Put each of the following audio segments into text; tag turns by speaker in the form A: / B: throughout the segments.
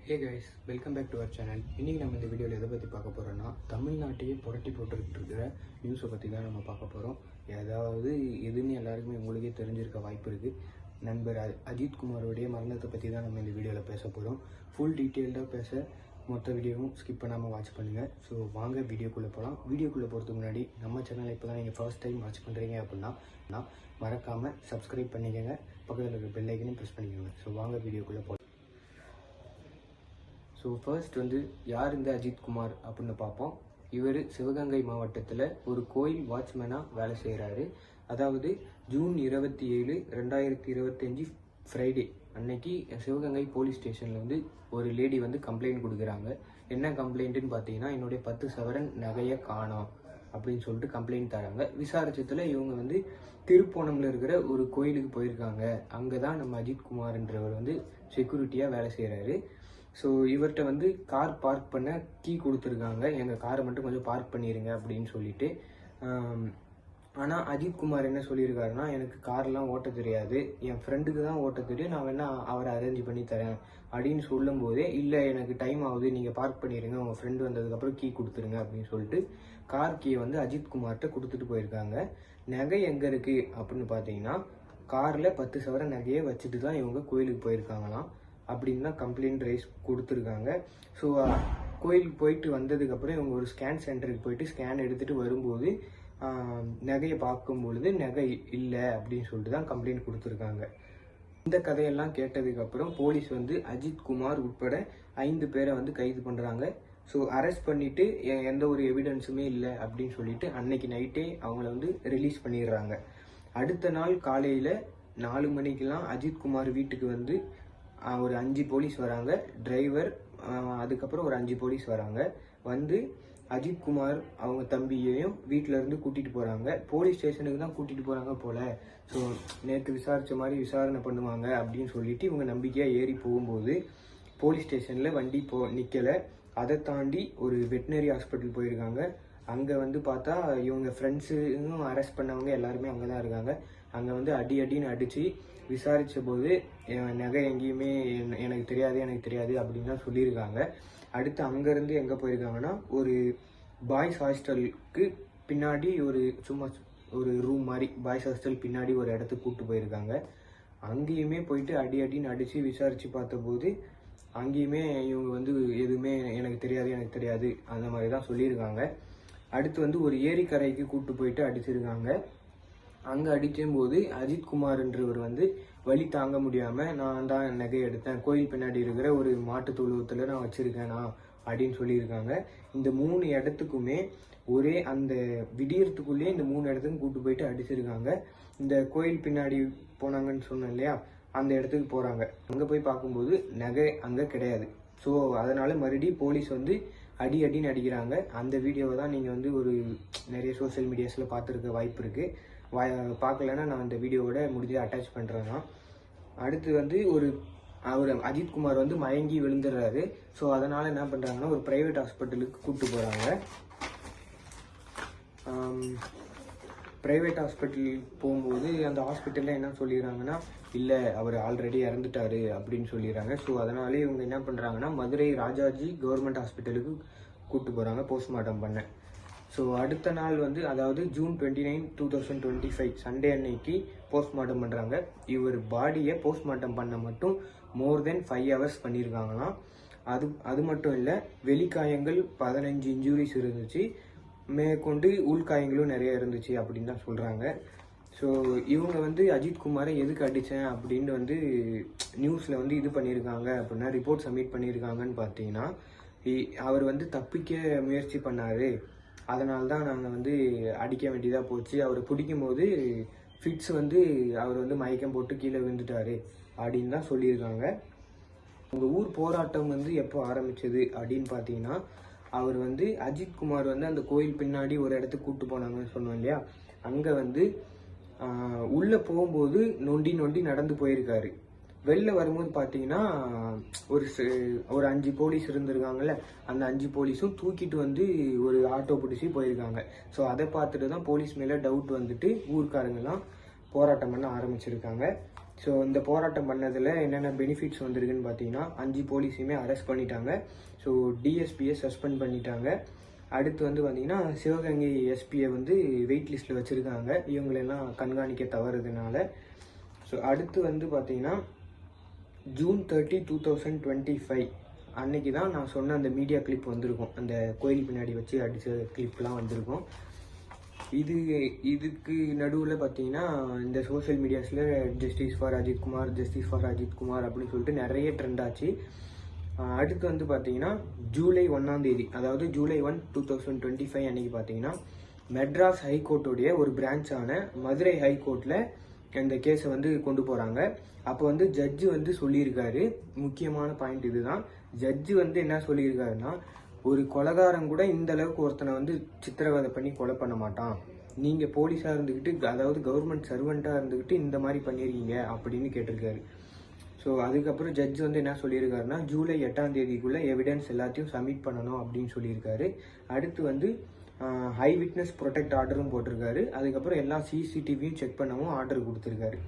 A: Hey guys, welcome back to our channel. இன்றைக்கி நம்ம இந்த வீடியோவில் எதை பற்றி பார்க்க போகிறோன்னா, தமிழ்நாட்டையே புரட்டி போட்டுக்கிட்டு இருக்கிற நியூஸை பற்றி தான் நம்ம பார்க்க போகிறோம். ஏதாவது எதுன்னு எல்லாருக்குமே உங்களுக்கே தெரிஞ்சிருக்க வாய்ப்பு இருக்குது. நண்பர் அஜித் குமாரோடைய மரணத்தை பற்றி தான் நம்ம இந்த வீடியோவில் பேச போகிறோம். ஃபுல் டீட்டெயில்டாக பேச மொத்த வீடியோவும் ஸ்கிப் பண்ணாமல் வாட்ச் பண்ணுங்கள். ஸோ வாங்க வீடியோக்குள்ளே போகலாம். வீடியோக்குள்ளே போகிறதுக்கு முன்னாடி நம்ம சேனலை இப்போ தான் நீங்கள் ஃபர்ஸ்ட் டைம் வாட்ச் பண்ணுறீங்க அப்படின்னா மறக்காமல் சப்ஸ்கிரைப் பண்ணிக்கோங்க. பக்கத்தில் இருக்க பெல் ஐக்கனையும் ப்ரெஸ் பண்ணிக்கோங்க. ஸோ வாங்க வீடியோக்குள்ளே போகலாம். ஸோ ஃபர்ஸ்ட் யார் இந்த அஜித் குமார் அப்படின்னு பார்ப்போம். இவர் சிவகங்கை மாவட்டத்தில் ஒரு கோயில் வாட்ச்மேனாக வேலை செய்கிறாரு. அதாவது ஜூன் 27, 2025 ஃப்ரைடே அன்னைக்கு சிவகங்கை போலீஸ் ஸ்டேஷனில் ஒரு லேடி கம்ப்ளைண்ட் கொடுக்குறாங்க. என்ன கம்ப்ளைண்ட்டுன்னு பார்த்தீங்கன்னா, என்னுடைய 10 சவரன் நகையை காணோம் அப்படின்னு சொல்லிட்டு கம்ப்ளைண்ட் தராங்க. விசாரிச்சத்தில் இவங்க திருப்போணம்ல இருக்கிற ஒரு கோயிலுக்கு போயிருக்காங்க. அங்கே தான் நம்ம அஜித் குமார்ன்றவர் செக்யூரிட்டியாக வேலை செய்கிறாரு. ஸோ இவர்கிட்ட கார் பார்க் பண்ண கீ கொடுத்துருக்காங்க. எங்கள் காரை மட்டும் கொஞ்சம் பார்க் பண்ணிடுங்க அப்படின்னு சொல்லிட்டு. ஆனால் அஜித் குமார் என்ன சொல்லியிருக்காருன்னா, எனக்கு கார்லாம் ஓட்ட தெரியாது, என் ஃப்ரெண்டுக்கு தான் ஓட்ட தெரியும், நான் வேணா அவரை அரேஞ்ச் பண்ணி தரேன் அப்படின்னு சொல்லும் போதே, இல்லை எனக்கு டைம் ஆகுது, நீங்கள் பார்க் பண்ணிடுங்க, உங்கள் ஃப்ரெண்டு வந்ததுக்கப்புறம் கீ கொடுத்துருங்க அப்படின்னு சொல்லிட்டு கார் கீயை அஜித் குமார்கிட்ட கொடுத்துட்டு போயிருக்காங்க. நகை எங்கே இருக்குது அப்படின்னு பார்த்தீங்கன்னா, காரில் 10 சவரன் நகையை வச்சுட்டு தான் இவங்க கோயிலுக்கு போயிருக்காங்களாம் அப்படின்னு தான் கம்ப்ளைண்ட் ரைஸ் கொடுத்துருக்காங்க. ஸோ கோயிலுக்கு போயிட்டு வந்ததுக்கப்புறம் இவங்க ஒரு ஸ்கேன் சென்டருக்கு போயிட்டு ஸ்கேன் எடுத்துகிட்டு வரும்போது நகையை பார்க்கும்பொழுது நகை இல்லை அப்படின்னு சொல்லிட்டு தான் கம்ப்ளைண்ட் கொடுத்துருக்காங்க. இந்த கதையெல்லாம் கேட்டதுக்கப்புறம் போலீஸ் அஜித் குமார் உட்பட 5 பேரை கைது பண்ணுறாங்க. ஸோ அரெஸ்ட் பண்ணிவிட்டு எந்த ஒரு எவிடன்ஸுமே இல்லை அப்படின்னு சொல்லிட்டு அன்னைக்கு நைட்டே அவங்கள ரிலீஸ் பண்ணிடுறாங்க. அடுத்த நாள் காலையில் 4 மணிக்கெலாம் அஜித் குமார் வீட்டுக்கு ஒரு 5 போலீஸ் வராங்க, டிரைவர், அதுக்கப்புறம் ஒரு 5 போலீஸ் வராங்க. அஜித் குமார் அவங்க தம்பியையும் வீட்டிலேருந்து கூட்டிகிட்டு போகிறாங்க. போலீஸ் ஸ்டேஷனுக்கு தான் கூட்டிகிட்டு போகிறாங்க போல். ஸோ நேற்று விசாரித்த மாதிரி விசாரணை பண்ணுவாங்க அப்படின்னு சொல்லிட்டு இவங்க நம்பிக்கையாக ஏறி போகும்போது போலீஸ் ஸ்டேஷனில் வண்டி நிற்கலை. அதை தாண்டி ஒரு வெட்டினரி ஹாஸ்பிட்டல் போயிருக்காங்க. அங்கே பார்த்தா இவங்க ஃப்ரெண்ட்ஸுன்னு அரெஸ்ட் பண்ணவங்க எல்லாருமே அங்கே தான் இருக்காங்க. அங்கே அடின்னு அடித்து விசாரித்த போது நகை எங்கேயுமே எனக்கு தெரியாது அப்படின்னு தான் சொல்லியிருக்காங்க. அடுத்து அங்கேருந்து எங்கே போயிருக்காங்கன்னா, ஒரு பாய்ஸ் ஹாஸ்டலுக்கு பின்னாடி சும்மா ஒரு ரூம் மாதிரி பாய்ஸ் ஹாஸ்டல் பின்னாடி ஒரு இடத்துக்கு கூப்பிட்டு போயிருக்காங்க. அங்கேயுமே போயிட்டு அடின்னு அடித்து விசாரித்து பார்த்தபோது அங்கேயுமே இவங்க எதுவுமே எனக்கு தெரியாது அந்த மாதிரி தான் சொல்லியிருக்காங்க. அடுத்து ஒரு ஏரிக்கரைக்கு கூப்பிட்டு போயிட்டு அடிச்சிருக்காங்க. அங்கே அடிக்கும்போது அஜித் குமார்ன்றவர் வலி தாங்க முடியாமல், நான் தான் நகை எடுத்தேன், கோயில் பின்னாடி இருக்கிற ஒரு மாட்டு தொழுவத்தில் நான் வச்சுருக்கேனா அப்படின்னு சொல்லியிருக்காங்க. இந்த 3 இடத்துக்குமே ஒரே அந்த விடியறதுக்குள்ளேயே இந்த 3 இடத்துக்கும் கூப்பிட்டு போயிட்டு அடிச்சிருக்காங்க. இந்த கோயில் பின்னாடி போனாங்கன்னு சொன்னேன் இல்லையா, அந்த இடத்துக்கு போகிறாங்க. அங்கே போய் பார்க்கும்போது நகை அங்கே கிடையாது. ஸோ அதனால் மறுபடியும் போலீஸ் அடின்னு அடிக்கிறாங்க. அந்த வீடியோவை தான் நீங்கள் ஒரு நிறைய சோஷியல் மீடியாஸில் பார்த்துருக்க வாய்ப்பு இருக்குது. பார்க்கலன்னா நான் அந்த வீடியோவோட முடிஞ்சு அட்டாச் பண்ணுறேன் தான். அடுத்து அவர் அஜித் குமார் மயங்கி விழுந்துடுறாரு. ஸோ அதனால் என்ன பண்ணுறாங்கன்னா, ஒரு ப்ரைவேட் ஹாஸ்பிட்டலுக்கு கூப்பிட்டு போகிறாங்க. ப்ரைவேட் ஹாஸ்பிட்டலுக்கு போகும்போது அந்த ஹாஸ்பிட்டலில் என்ன சொல்லிடுறாங்கன்னா, இல்லை அவர் ஆல்ரெடி இறந்துட்டாரு அப்படின்னு சொல்லிடுறாங்க. ஸோ அதனாலே இவங்க என்ன பண்ணுறாங்கன்னா, மதுரை ராஜாஜி கவர்மெண்ட் ஹாஸ்பிட்டலுக்கு கூப்பிட்டு போகிறாங்க போஸ்ட்மார்ட்டம் பண்ண. ஸோ அடுத்த நாள் அதாவது ஜூன் 29, 2025 சண்டே அன்னைக்கு போஸ்ட்மார்ட்டம் பண்ணுறாங்க. இவர் பாடியை போஸ்ட்மார்ட்டம் பண்ண மட்டும் மோர் தென் 5 hours பண்ணியிருக்காங்களாம். அது மட்டும் இல்லை, வெளிக்காயங்கள் 15 இன்ஜுரிஸ் இருந்துச்சு, மேற்கொண்டு உள்காயங்களும் நிறைய இருந்துச்சு அப்படின்னு தான் சொல்கிறாங்க. ஸோ இவங்க அஜித் குமாரை எதுக்கு அடித்தேன் அப்படின்னு நியூஸில் இது பண்ணியிருக்காங்க அப்படின்னா, ரிப்போர்ட் சப்மிட் பண்ணியிருக்காங்கன்னு பார்த்தீங்கன்னா, அவர் தப்பிக்க முயற்சி பண்ணார், அதனால தான் நாங்கள் அடிக்க வேண்டியதாக போச்சு, அவர் பிடிக்கும் போது ஃபிட்ஸ் அவர் மயக்கம் போட்டு கீழே விழுந்துட்டாரு அப்படின்னு தான் சொல்லியிருக்காங்க. உங்கள் ஊர் போராட்டம் எப்போ ஆரம்பிச்சது அப்படின்னு பார்த்தீங்கன்னா, அவர் அஜித் குமார் அந்த கோயில் பின்னாடி ஒரு இடத்துக்கு கூப்பிட்டு போனாங்கன்னு சொன்னோம் இல்லையா, அங்கே உள்ளே போகும்போது நொண்டி நடந்து போயிருக்காரு. வெளில வரும்போது பார்த்தீங்கன்னா, ஒரு 5 போலீஸ் இருந்திருக்காங்கல்ல, அந்த 5 போலீஸும் தூக்கிட்டு ஒரு ஆட்டோ பிடிச்சி போயிருக்காங்க. ஸோ அதை பார்த்துட்டு தான் போலீஸ் மேலே டவுட் ஊர்க்காரங்கெல்லாம் போராட்டம் பண்ண ஆரம்பிச்சிருக்காங்க. ஸோ இந்த போராட்டம் பண்ணதில் என்னென்ன பெனிஃபிட்ஸ் வந்திருக்குன்னு பார்த்தீங்கன்னா 5 போலீஸையுமே அரெஸ்ட் பண்ணிட்டாங்க. ஸோ டிஎஸ்பியை சஸ்பெண்ட் பண்ணிட்டாங்க. அடுத்து வந்து பார்த்தீங்கன்னா சிவகங்கை எஸ்பியை வந்து வெயிட் லிஸ்ட்டில் வச்சுருக்காங்க, இவங்களெல்லாம் கண்காணிக்க தவறுதுனால. ஸோ அடுத்து வந்து பார்த்தீங்கன்னா June 30, 2025 அன்னைக்கு தான் நான் சொன்ன அந்த மீடியா கிளிப் வந்திருக்கும், அந்த கோயில் பின்னாடி வச்சு அடித்த கிளிப்லாம் வந்திருக்கும். இதுக்கு நடுவில் பார்த்தீங்கன்னா இந்த சோஷியல் மீடியாஸில் justice for Ajithkumar, justice for Ajithkumar அப்படின்னு சொல்லிட்டு நிறைய ட்ரெண்ட் ஆச்சு. அடுத்து வந்து பார்த்தீங்கன்னா ஜூலை 1 அதாவது ஜூலை 1, 2025 அன்னைக்கு பார்த்தீங்கன்னா மெட்ராஸ் ஹைகோர்ட்டுடைய ஒரு பிரான்ச்சான மதுரை ஹைகோர்ட்டில் இந்த கேஸை வந்து கொண்டு போகிறாங்க. அப்போ வந்து ஜட்ஜு வந்து சொல்லியிருக்காரு, முக்கியமான பாயிண்ட் இதுதான். ஜட்ஜு வந்து என்ன சொல்லியிருக்காருன்னா, ஒரு கொலைகாரன் கூட இந்த அளவுக்கு ஒருத்தனை வந்து சித்திரவதை பண்ணி கொலை பண்ண மாட்டான். நீங்கள் போலீஸாக இருந்துக்கிட்டு, அதாவது கவர்மெண்ட் சர்வெண்ட்டாக இருந்துக்கிட்டு இந்த மாதிரி பண்ணியிருக்கீங்க அப்படின்னு கேட்டிருக்காரு. ஸோ அதுக்கப்புறம் ஜட்ஜ் வந்து என்ன சொல்லியிருக்காருன்னா, ஜூலை 8 எவிடன்ஸ் எல்லாத்தையும் சப்மிட் பண்ணணும் அப்படின்னு சொல்லியிருக்காரு. அடுத்து வந்து ஹை விட்னஸ் ப்ரொடெக்ட் ஆர்டரும் போட்டிருக்காரு. அதுக்கப்புறம் எல்லா சிசிடிவியும் செக் பண்ணவும் ஆர்டர் கொடுத்துருக்காரு.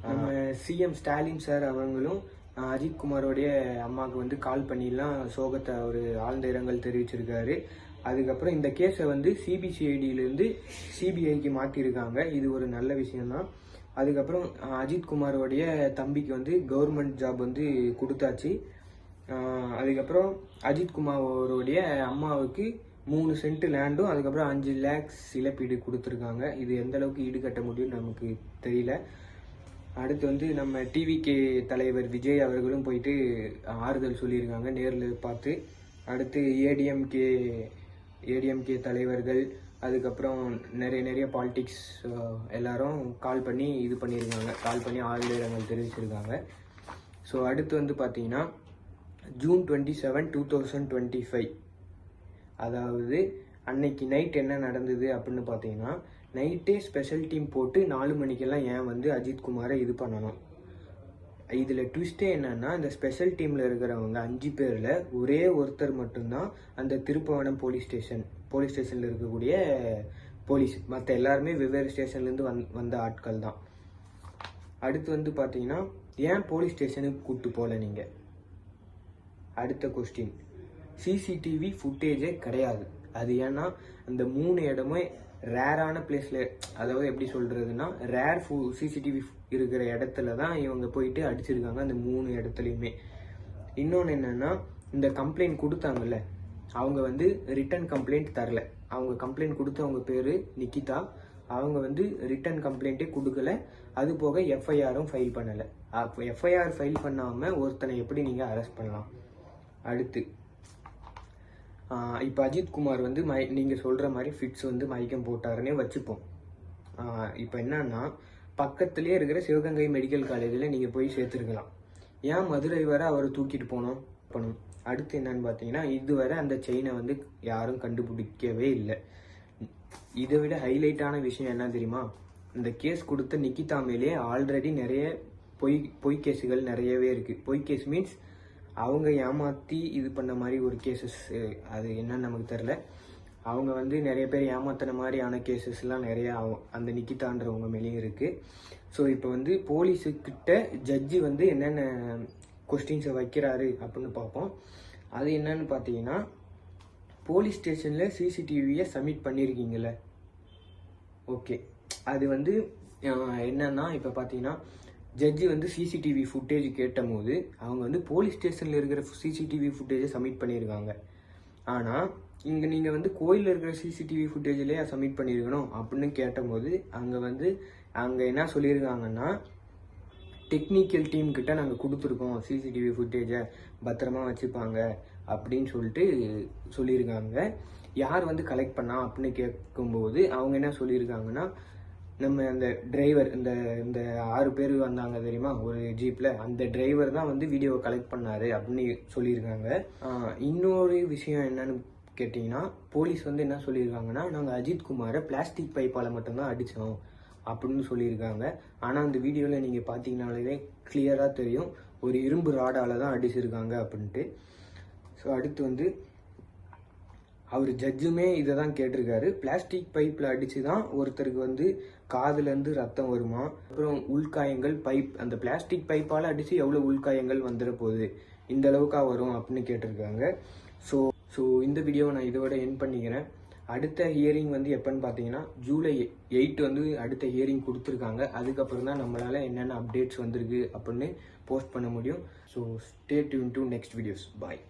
A: நம்ம சிஎம் ஸ்டாலின் சார் அவங்களும் அஜித்குமாரோடைய அம்மாவுக்கு வந்து கால் பண்ணிலாம் சோகத்தை ஒரு ஆழ்ந்த இரங்கல் தெரிவிச்சிருக்காரு. அதுக்கப்புறம் இந்த கேஸை வந்து சிபிசிஐடியிலேருந்து சிபிஐக்கு மாற்றிருக்காங்க, இது ஒரு நல்ல விஷயம்தான். அதுக்கப்புறம் அஜித்குமாரோடைய தம்பிக்கு வந்து கவர்மெண்ட் ஜாப் வந்து கொடுத்தாச்சு. அதுக்கப்புறம் அஜித்குமாரோடைய அம்மாவுக்கு 3 சென்ட் லேண்டும் அதுக்கப்புறம் 5 lakhs இழப்பீடு கொடுத்துருக்காங்க. இது எந்த அளவுக்கு ஈடுகட்ட முடியும்னு நமக்கு தெரியல. அடுத்து வந்து நம்ம டிவிகே தலைவர் விஜய் அவர்களும் போயிட்டு ஆறுதல் சொல்லியிருக்காங்க நேரில் பார்த்து. அடுத்து ஏடிஎம்கே தலைவர்கள், அதுக்கப்புறம் நிறைய பாலிட்டிக்ஸ் எல்லாரும் கால் பண்ணி இது பண்ணியிருக்காங்க, கால் பண்ணி ஆழ்ந்த இரங்கல் தெரிவிச்சிருக்காங்க. ஸோ அடுத்து வந்து பார்த்தீங்கன்னா June 27, 2025 அதாவது அன்னைக்கு நைட் என்ன நடந்தது அப்படின்னு பார்த்தீங்கன்னா, நைட்டே ஸ்பெஷல் டீம் போட்டு 4 மணிக்கெல்லாம் ஏன் வந்து அஜித்குமாரை இது பண்ணணும். இதில் ட்விஸ்ட்டே என்னன்னா, இந்த ஸ்பெஷல் டீமில் இருக்கிறவங்க 5 பேரில் ஒரே ஒருத்தர் மட்டும்தான் அந்த திருப்புவனம் போலீஸ் ஸ்டேஷனில் இருக்கக்கூடிய போலீஸ். மற்ற எல்லாருமே வெவ்வேறு ஸ்டேஷன்லேருந்து வந்த ஆட்கள் தான். அடுத்து வந்து பார்த்தீங்கன்னா, ஏன் போலீஸ் ஸ்டேஷனுக்கு கூப்பிட்டு போகல நீங்கள்? அடுத்த கொஸ்டின், சிசிடிவி ஃபுட்டேஜே கிடையாது. அது ஏன்னா அந்த 3 இடமே ரேரான பிளேஸில், அதாவது எப்படி சொல்கிறதுனா ரேர் சிசிடிவி இருக்கிற இடத்துல தான் இவங்க போயிட்டு அடிச்சிருக்காங்க, அந்த 3 இடத்துலையுமே. இன்னொன்று என்னென்னா, இந்த கம்ப்ளைண்ட் கொடுத்தாங்கல்ல, அவங்க வந்து ரிட்டன் கம்ப்ளைண்ட் தரல. அவங்க கம்ப்ளைண்ட் கொடுத்தவங்க பேர் நிக்கிதா, அவங்க வந்து ரிட்டன் கம்ப்ளைண்ட்டே கொடுக்கல. அது போக எஃப்ஐஆரும் ஃபைல் பண்ணலை. அப்போ எஃப்ஐஆர் ஃபைல் பண்ணாமல் ஒருத்தனை எப்படி நீங்கள் அரெஸ்ட் பண்ணலாம்? அடுத்து இப்போ அஜித்குமார் வந்து நீங்கள் சொல்கிற மாதிரி ஃபிட்ஸ் வந்து மயக்கம் போட்டாருன்னே வச்சுப்போம். இப்போ என்னன்னா, பக்கத்துலேயே இருக்கிற சிவகங்கை மெடிக்கல் காலேஜில் நீங்கள் போய் சேர்த்துருக்கலாம். ஏன் மதுரை வரை அவரை தூக்கிட்டு போகணும்? அடுத்து என்னன்னு பார்த்தீங்கன்னா, இதுவரை அந்த செயினை வந்து யாரும் கண்டுபிடிக்கவே இல்லை. இதை விட ஹைலைட்டான விஷயம் என்ன தெரியுமா? இந்த கேஸ் கொடுத்த நிக்கிதா மேலே ஆல்ரெடி நிறைய பொய் கேஸுகள் நிறையவே இருக்குது. பொய் கேஸ் மீன்ஸ் அவங்க ஏமாற்றி இது பண்ண மாதிரி ஒரு கேசஸ், அது என்னன்னு நமக்கு தெரில. அவங்க வந்து நிறைய பேர் ஏமாத்தின மாதிரியான கேசஸ்லாம் நிறையா அந்த நிக்கிதான்றவங்க மேலேயும் இருக்குது. ஸோ இப்போ வந்து போலீஸுக்கிட்ட ஜட்ஜி வந்து என்னென்ன கொஸ்டின்ஸை வைக்கிறாரு அப்படின்னு பார்ப்போம். அது என்னன்னு பார்த்தீங்கன்னா, போலீஸ் ஸ்டேஷனில் சிசிடிவியை சப்மிட் பண்ணியிருக்கீங்கள, ஓகே. அது வந்து என்னன்னா, இப்போ பார்த்தீங்கன்னா ஜட்ஜி வந்து சிசிடிவி ஃபுட்டேஜ் கேட்ட போது அவங்க வந்து போலீஸ் ஸ்டேஷனில் இருக்கிற சிசிடிவி ஃபுட்டேஜை சப்மிட் பண்ணியிருக்காங்க. ஆனால் இங்கே நீங்கள் வந்து கோயிலில் இருக்கிற சிசிடிவி ஃபுட்டேஜ்லேயே சப்மிட் பண்ணியிருக்கணும் அப்படின்னு கேட்டபோது அங்கே என்ன சொல்லியிருக்காங்கன்னா, டெக்னிக்கல் டீம்கிட்ட நாங்கள் கொடுத்துருக்கோம், சிசிடிவி ஃபுட்டேஜை பத்திரமா வச்சுப்பாங்க அப்படின்னு சொல்லியிருக்காங்க. யார் வந்து கலெக்ட் பண்ணா அப்படின்னு கேட்கும்போது அவங்க என்ன சொல்லியிருக்காங்கன்னா, நம்ம அந்த டிரைவர், இந்த 6 பேர் வந்தாங்க தெரியுமா ஒரு ஜீப்பில், அந்த டிரைவர் தான் வந்து வீடியோவை கலெக்ட் பண்ணாரு அப்படின்னு சொல்லியிருக்காங்க. இன்னொரு விஷயம் என்னன்னு கேட்டிங்கன்னா, போலீஸ் வந்து என்ன சொல்லியிருக்காங்கன்னா, நாங்கள் அஜித்குமாரை பிளாஸ்டிக் பைப்பால் மட்டும்தான் அடித்தோம் அப்படின்னு சொல்லியிருக்காங்க. ஆனால் அந்த வீடியோவில் நீங்கள் பார்த்தீங்கன்னாலே கிளியராக தெரியும், ஒரு இரும்பு ராடால் தான் அடிச்சிருக்காங்க அப்படின்ட்டு. ஸோ அடுத்து வந்து அவர் ஜட்ஜுமே இதை தான் கேட்டிருக்காரு. பிளாஸ்டிக் பைப்பில் அடித்து தான் ஒருத்தருக்கு வந்து காதுலேருந்து ரத்தம் வருமா, அப்புறம் உள்காயங்கள் பைப் அந்த பிளாஸ்டிக் பைப்பால் அடித்து எவ்வளோ உள்காயங்கள் வந்துட போகுது, இந்த அளவுக்கா வரும் அப்படின்னு கேட்டிருக்காங்க. ஸோ இந்த வீடியோவை நான் இதோட என் பண்ணிக்கிறேன். அடுத்த ஹியரிங் வந்து எப்போன்னு பார்த்தீங்கன்னா ஜூலை 8 வந்து அடுத்த ஹியரிங் கொடுத்துருக்காங்க. அதுக்கப்புறம் தான் நம்மளால் என்னென்ன அப்டேட்ஸ் வந்திருக்கு அப்படின்னு போஸ்ட் பண்ண முடியும். So stay tune to next videos. Bye.